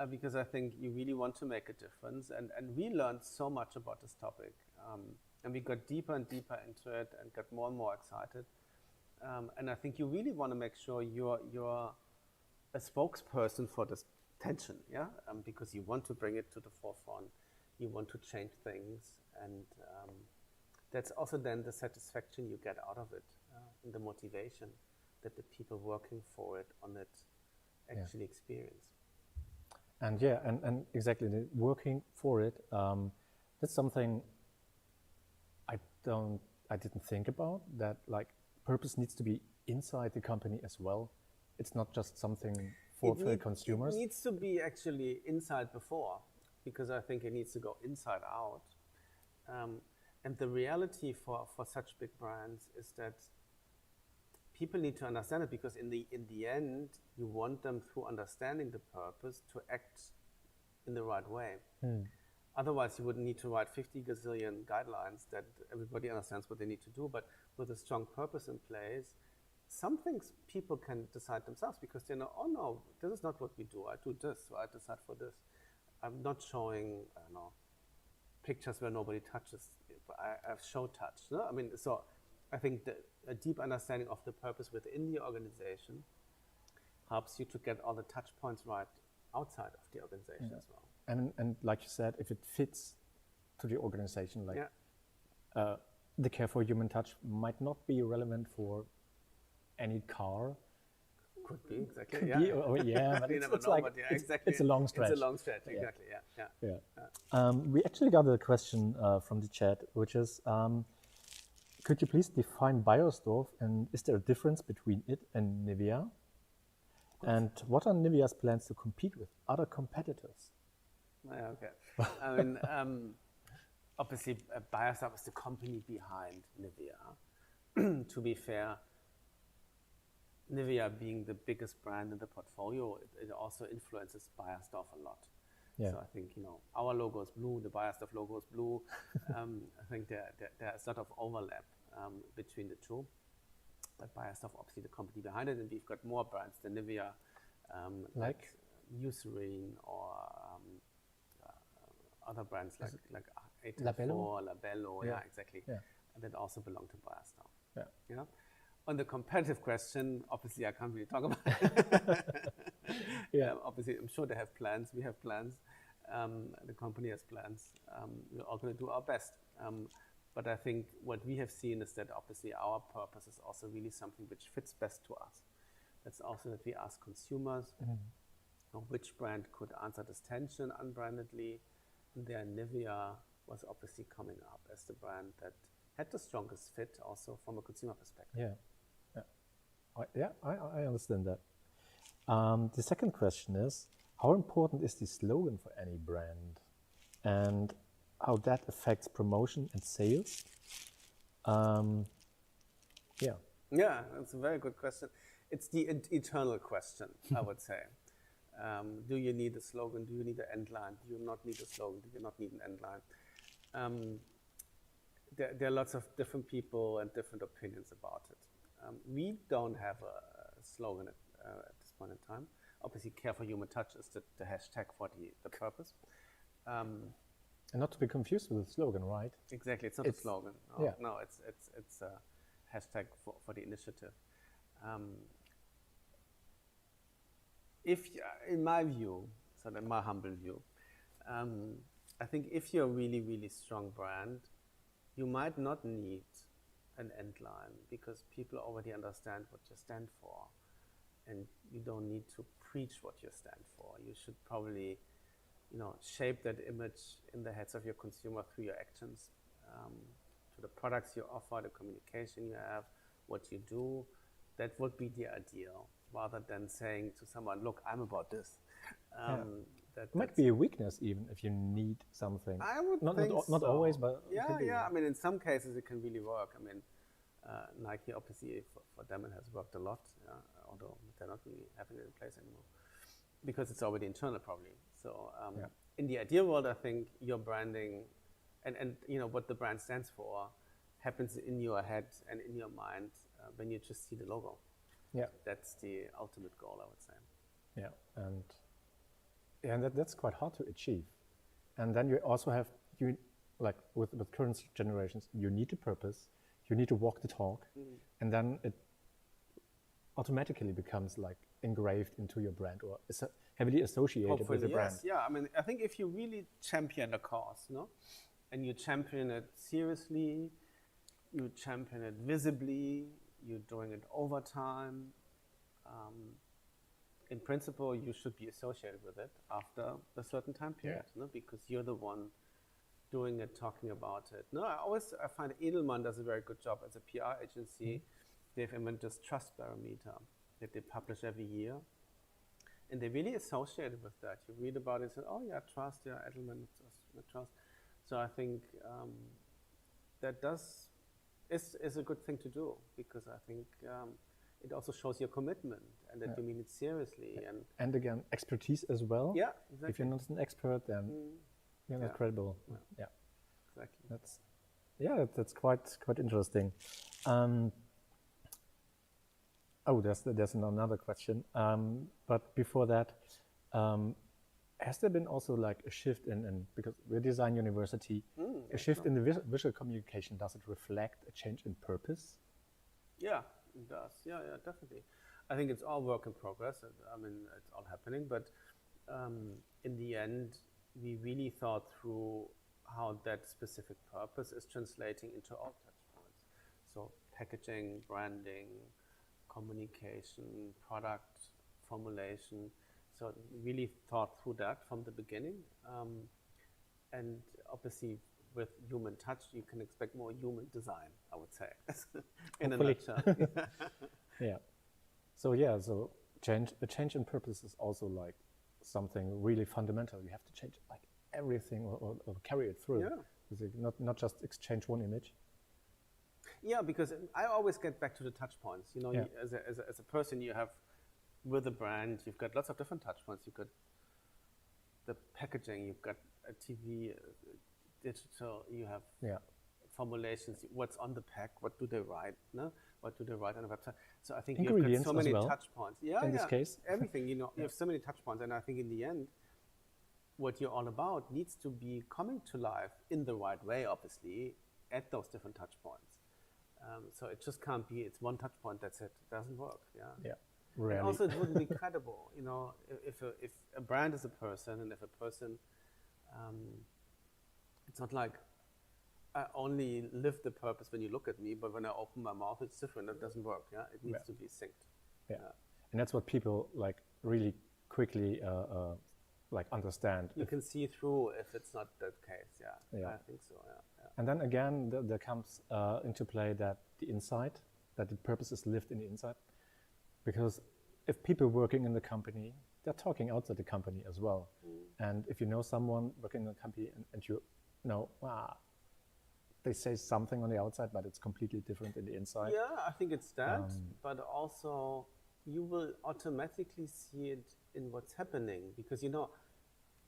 Because I think you really want to make a difference. And we learned so much about this topic. And we got deeper and deeper into it and got more and more excited. And I think you really want to make sure you're a spokesperson for this tension, yeah? Because you want to bring it to the forefront. You want to change things. And that's also then the satisfaction you get out of it, and the motivation that the people working for it on it actually experience. And and exactly, working for it, that's something I didn't think about, that like purpose needs to be inside the company as well. It's not just something for consumers. It needs to be actually inside before, because I think it needs to go inside out. And the reality for such big brands is that people need to understand it, because in the end, you want them, through understanding the purpose, to act in the right way. Otherwise, you would need to write 50 gazillion guidelines that everybody understands what they need to do. But with a strong purpose in place, some things people can decide themselves, because they know, oh no, this is not what we do. I do this, so I decide for this. I'm not showing, I don't know, pictures where nobody touches. I've show touch. No? I mean, so I think that a deep understanding of the purpose within the organization helps you to get all the touch points right outside of the organization as well. And like you said, if it fits to the organization, like the care for human touch might not be relevant for any car. Could be, exactly. Could yeah. be, but it's like, exactly. it's a long stretch. It's a long stretch, exactly, We actually got a question from the chat, which is, could you please define Beiersdorf, and is there a difference between it and Nivea? And what are Nivea's plans to compete with other competitors? Okay. I mean, obviously, Beiersdorf is the company behind Nivea. To be fair, Nivea being the biggest brand in the portfolio, it also influences Beiersdorf a lot. Yeah. So I think, our logo is blue, the Beiersdorf logo is blue. I think there's a lot of overlap between the two. But Beiersdorf, obviously the company behind it, and we've got more brands than Nivea, like Eucerin or other brands like Labello, exactly. Yeah. And that also belong to Beiersdorf. Yeah. On the competitive question, obviously I can't really talk about it. Obviously, I'm sure they have plans. We have plans. The company has plans. We're all going to do our best. But I think what we have seen is that obviously our purpose is also really something which fits best to us. That's also that we ask consumers which brand could answer this tension unbrandedly. And there Nivea was obviously coming up as the brand that had the strongest fit also from a consumer perspective. I understand that. The second question is, how important is the slogan for any brand, and how that affects promotion and sales? Yeah, that's a very good question. It's the eternal question, I would say. Do you need a slogan? Do you need an end line? Do you not need a slogan? Do you not need an end line? There are lots of different people and different opinions about it. We don't have a slogan at this point in time. Obviously, care for human touch is the hashtag for the purpose. And not to be confused with the slogan, right? Exactly, it's not a slogan. No, it's a hashtag for the initiative. In my view, so in my humble view, I think if you're a really, really strong brand, you might not need an end line because people already understand what you stand for, and you don't need to preach what you stand for. You should probably, shape that image in the heads of your consumer through your actions, to the products you offer, the communication you have, what you do. That would be the ideal, rather than saying to someone, "Look, I'm about this." That might be a weakness even if you need something. I would not think not so. always, but yeah. I mean, in some cases it can really work. I mean, Nike obviously for them it has worked a lot, although they're not really having it in place anymore because it's already internal probably. So in the ideal world, I think your branding and what the brand stands for happens in your head and in your mind when you just see the logo. Yeah, that's the ultimate goal, I would say. Yeah, and that's quite hard to achieve. And then you also have with current generations, you need a purpose, you need to walk the talk, and then it automatically becomes like engraved into your brand or is heavily associated with the brand. Yeah, I mean, I think if you really champion a cause, and you champion it seriously, you champion it visibly, you're doing it over time, in principle, you should be associated with it after a certain time period, because you're the one doing it, talking about it. I find Edelman does a very good job as a PR agency. They've invented this trust barometer that they publish every year, and they're really associated with that. You read about it and say, "Oh yeah, trust, Edelman, trust." So I think that is a good thing to do, because I think it also shows your commitment and that you mean it seriously. And again, expertise as well. Yeah, exactly. If you're not an expert, then you're not credible. Yeah, exactly. That's quite interesting. There's another question. But before that, Has there been also like a shift in because we're design university, a shift in the visual communication? Does it reflect a change in purpose? Yeah, it does. Yeah, definitely. I think it's all work in progress. I mean, it's all happening, but in the end, we really thought through how that specific purpose is translating into all touch points. So packaging, branding, communication, product formulation. So we really thought through that from the beginning. And obviously with human touch, you can expect more human design, I would say, in Hopefully. a nutshell. Yeah. So a change in purpose is also like something really fundamental. You have to change like everything or carry it through. Yeah. Not just exchange one image. Yeah, because I always get back to the touch points. You know, Yeah. as a person, you have, with a brand, you've got lots of different touch points. You've got the packaging, you've got a TV, digital, you have formulations, what's on the pack, what do they write, no? What do they write on the website? So I think you've got so many touch points. Yeah, in this case. Everything, you know, you have so many touch points. And I think in the end, what you're all about needs to be coming to life in the right way, obviously, at those different touch points. So it just can't be, it's one touch point, that's it. It doesn't work, Yeah. And Rarely. also, it wouldn't be credible, you know, if a brand is a person, and if a person, it's not like I only live the purpose when you look at me, but when I open my mouth, it's different. It doesn't work. Yeah, it needs to be synced. Yeah. And that's what people like really quickly like understand. You can see through if it's not that case. Yeah. I think so. Yeah. And then again, there comes into play that the purpose is lived in the inside. Because if people working in the company, they're talking outside the company as well. And if you know someone working in the company and you know, they say something on the outside, but it's completely different in the inside. Yeah, I think it's that. But also, you will automatically see it in what's happening. Because, you know,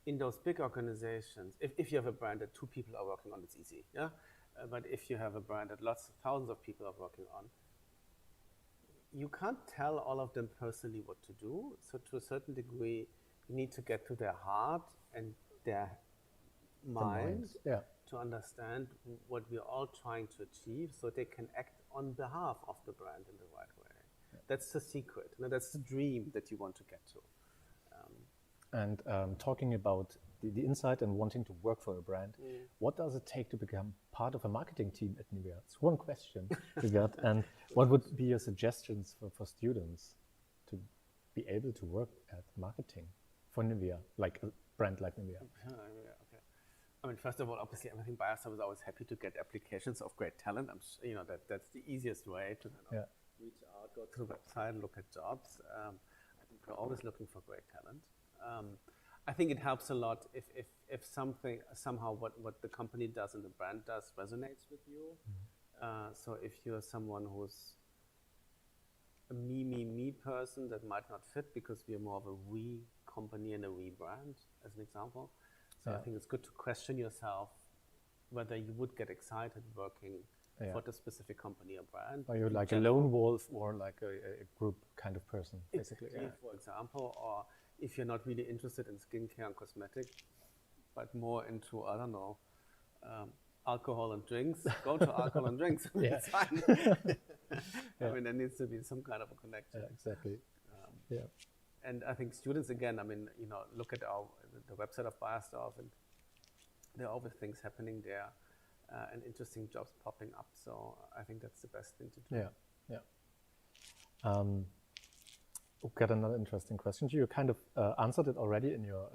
in those big organizations, if you have a brand that 2 people are working on, it's easy. Yeah. But if you have a brand that thousands of people are working on, you can't tell all of them personally what to do. So to a certain degree, you need to get to their heart and their mind to understand what we're all trying to achieve, so they can act on behalf of the brand in the right way. That's the secret. You know, that's the dream that you want to get to. And talking about the insight and wanting to work for a brand, what does it take to become part of a marketing team at Nivea? It's one question we got. And what would be your suggestions for students to be able to work at marketing for Nivea, like a brand like Nivea? Okay. I mean, first of all, obviously, I think Biostar was always happy to get applications of great talent. You know, that's the easiest way to reach out, go to the website, look at jobs. I think we're always looking for great talent. I think it helps a lot if something, somehow what the company does and the brand does resonates with you. So if you're someone who's a me person, that might not fit, because we are more of a we company and a we brand, as an example. So I think it's good to question yourself whether you would get excited working for the specific company or brand. Are you like a lone wolf or like a group kind of person, basically? For example, or if you're not really interested in skincare and cosmetics, but more into, I don't know, alcohol and drinks, go to alcohol and drinks. It's fine. I mean, there needs to be some kind of a connection. Yeah, exactly. And I think students, again, I mean, you know, look at the website of Biostar, and there are always things happening there and interesting jobs popping up. So I think that's the best thing to do. We've got another interesting question. You kind of answered it already in your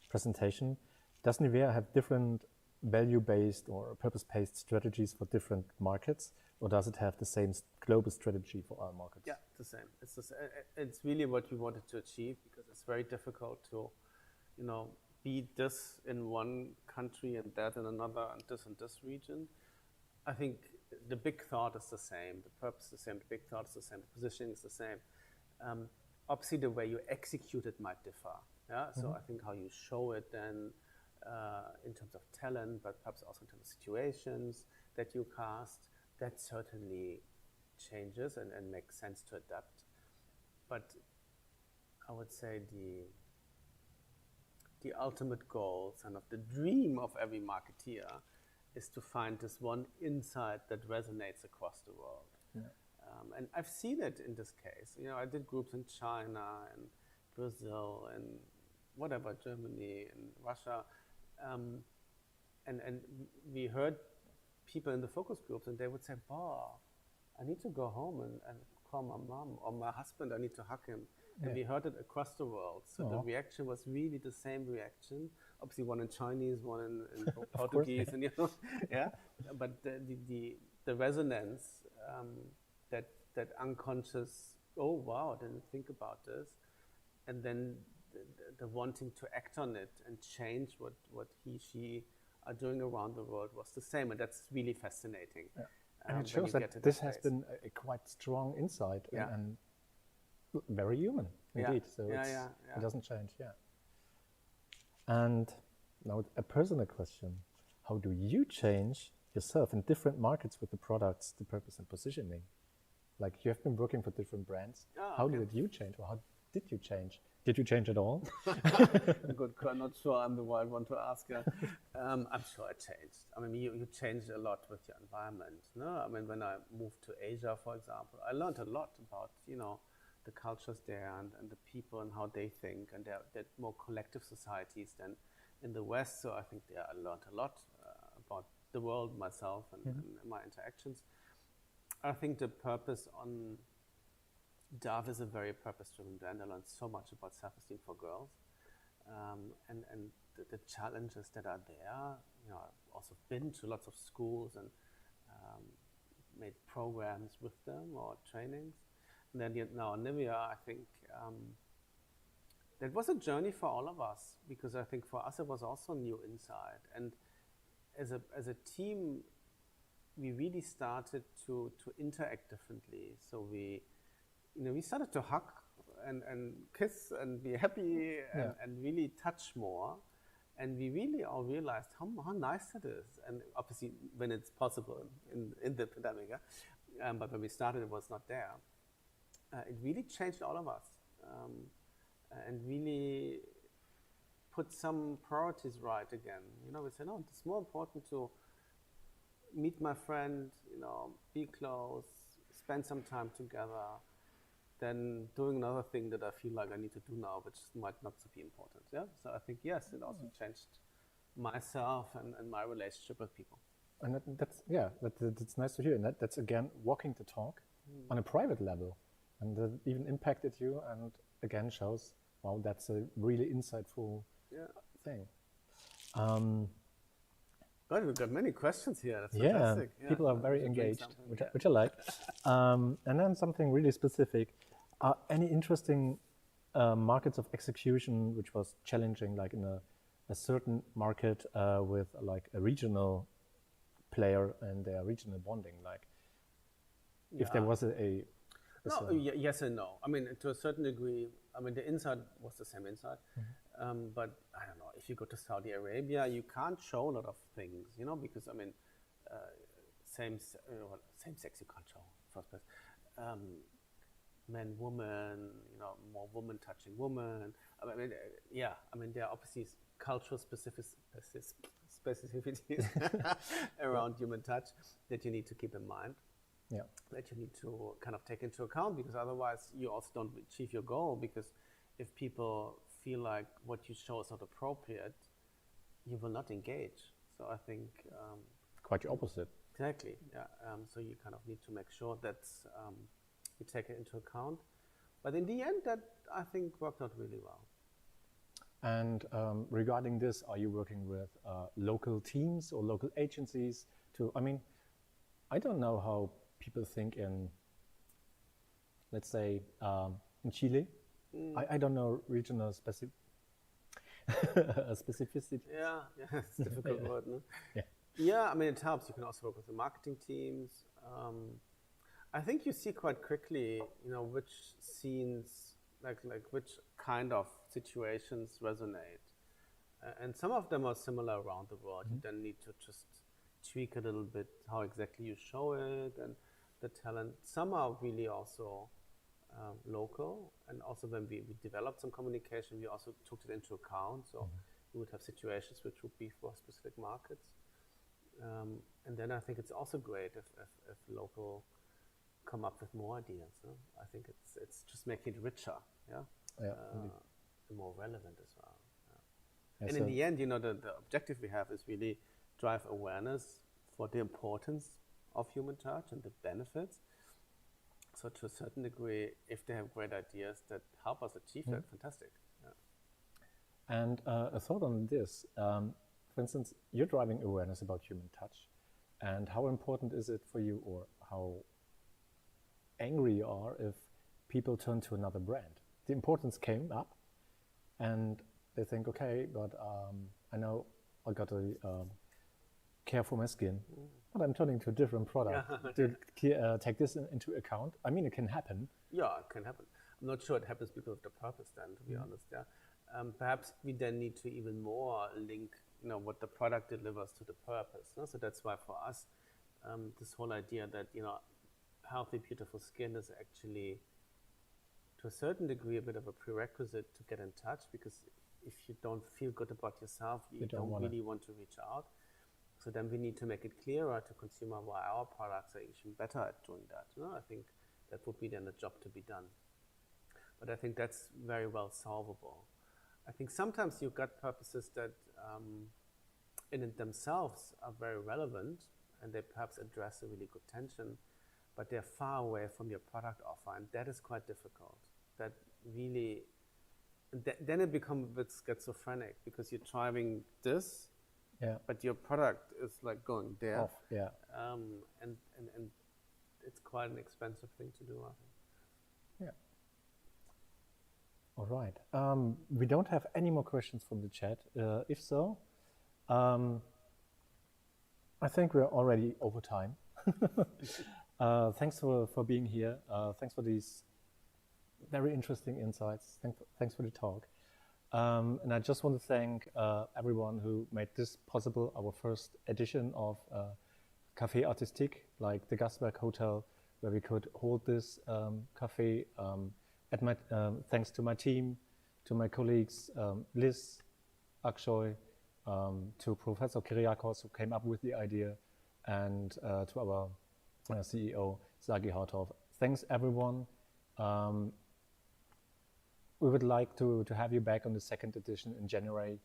presentation. Does Nivea have different value-based or purpose-based strategies for different markets, or does it have the same global strategy for all markets? Yeah, it's the same. It's really what we wanted to achieve, because it's very difficult to, you know, be this in one country and that in another, and this region. I think the big thought is the same, the purpose is the same, the big thought is the same, the positioning is the same. Obviously, the way you execute it might differ. So I think how you show it then in terms of talent, but perhaps also in terms of situations that you cast, that certainly changes and makes sense to adapt. But I would say the ultimate goal, kind of the dream of every marketeer, is to find this one insight that resonates across the world. And I've seen it in this case. You know, I did groups in China and Brazil and whatever, Germany and Russia. And we heard people in the focus groups, and they would say, "Bah, I need to go home and call my mom, or my husband, I need to hug him." And we heard it across the world. So the reaction was really the same reaction. Obviously, one in Chinese, one in Portuguese, and But the resonance, that unconscious, oh wow, I didn't think about this, and then the wanting to act on it and change what she are doing around the world was the same, and that's really fascinating. And it shows that this has been a quite strong insight and very human indeed. So it doesn't change. And now a personal question: how do you change yourself in different markets with the products, the purpose, and positioning? Like, you have been working for different brands. How did you change, or how did you change? Did you change at all? Good, I'm not sure I'm the right one to ask. I'm sure I changed. I mean, you change a lot with your environment. No, I mean, when I moved to Asia, for example, I learned a lot about, the cultures there and the people and how they think, and they're more collective societies than in the West. So I think I learned a lot about the world myself and my interactions. I think the purpose on Dove is a very purpose-driven brand. I learned so much about self-esteem for girls, and the challenges that are there. I've also been to lots of schools and made programs with them or trainings. And then now Nivea, I think that was a journey for all of us, because I think for us it was also new insight. And as a team, we really started to interact differently. So we started to hug and kiss and be happy and really touch more. And we really all realized how nice it is. And obviously, when it's possible in the pandemic, but when we started, it was not there. It really changed all of us, and really put some priorities right again. We said, no, it's more important to meet my friend, be close, spend some time together, than doing another thing that I feel like I need to do now, which might not be important. So I think, yes, it also changed myself and my relationship with people. And that's nice to hear. And that's again walking the talk on a private level, and that even impacted you, and again shows, wow, that's a really insightful thing. God, we've got many questions here. That's fantastic. People are very engaged, which I like. And then something really specific. Any interesting markets of execution which was challenging, like in a certain market with like a regional player and their regional bonding? Like, if there was yes and no. I mean, to a certain degree, the inside was the same inside. But I don't know, if you go to Saudi Arabia, you can't show a lot of things, because same sex you can't show, first place. Men, woman, more woman touching woman. There are obviously cultural specificities around human touch that you need to keep in mind. That you need to kind of take into account, because otherwise you also don't achieve your goal, because if people feel like what you show is not appropriate, you will not engage. So I think quite the opposite. Exactly. So you kind of need to make sure that you take it into account. But in the end, that I think worked out really well. And regarding this, are you working with local teams or local agencies to? I don't know how people think in, let's say, in Chile. I don't know regional specificity. It's a difficult word, no? It helps. You can also work with the marketing teams. I think you see quite quickly, which scenes, like which kind of situations resonate. And some of them are similar around the world. You then need to just tweak a little bit how exactly you show it and the talent. Some are really also local, and also when we developed some communication, we also took it into account. So we would have situations which would be for specific markets. And then I think it's also great if local come up with more ideas. Huh? I think it's just making it richer, and more relevant as well. Yeah. And in the end, the objective we have is really drive awareness for the importance of human touch and the benefits. So to a certain degree, if they have great ideas that help us achieve that, fantastic. Yeah. And a thought on this, for instance, you're driving awareness about human touch, and how important is it for you, or how angry you are if people turn to another brand? The importance came up, and they think, okay, but I know I got to care for my skin, but I'm turning to a different product to take this into account. I mean, it can happen. Yeah, it can happen. I'm not sure it happens because of the purpose then, to be honest. Yeah. Perhaps we then need to even more link, what the product delivers to the purpose. No? So that's why for us, this whole idea that, healthy, beautiful skin is actually, to a certain degree, a bit of a prerequisite to get in touch, because if you don't feel good about yourself, you don't really want to reach out. So then we need to make it clearer to consumer why our products are even better at doing that. I think that would be then a job to be done. But I think that's very well solvable. I think sometimes you've got purposes that in it themselves are very relevant, and they perhaps address a really good tension, but they're far away from your product offer, and that is quite difficult. That really, then it becomes a bit schizophrenic, because you're driving this, but your product is like going there. Off, yeah. And it's quite an expensive thing to do, I think. Yeah. All right. We don't have any more questions from the chat. If so, I think we're already over time. Thanks for being here. Thanks for these very interesting insights. Thanks for the talk. And I just want to thank everyone who made this possible, our first edition of Café Artistique, like the Gastwerk Hotel, where we could hold this cafe. Thanks to my team, to my colleagues, Liz, Akshoy, to Professor Kyriakos, who came up with the idea, and to our CEO, Sagi Hartov. Thanks, everyone. We would like to have you back on the second edition in January.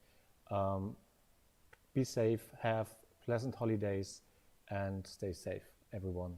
Be safe, have pleasant holidays, and stay safe, everyone.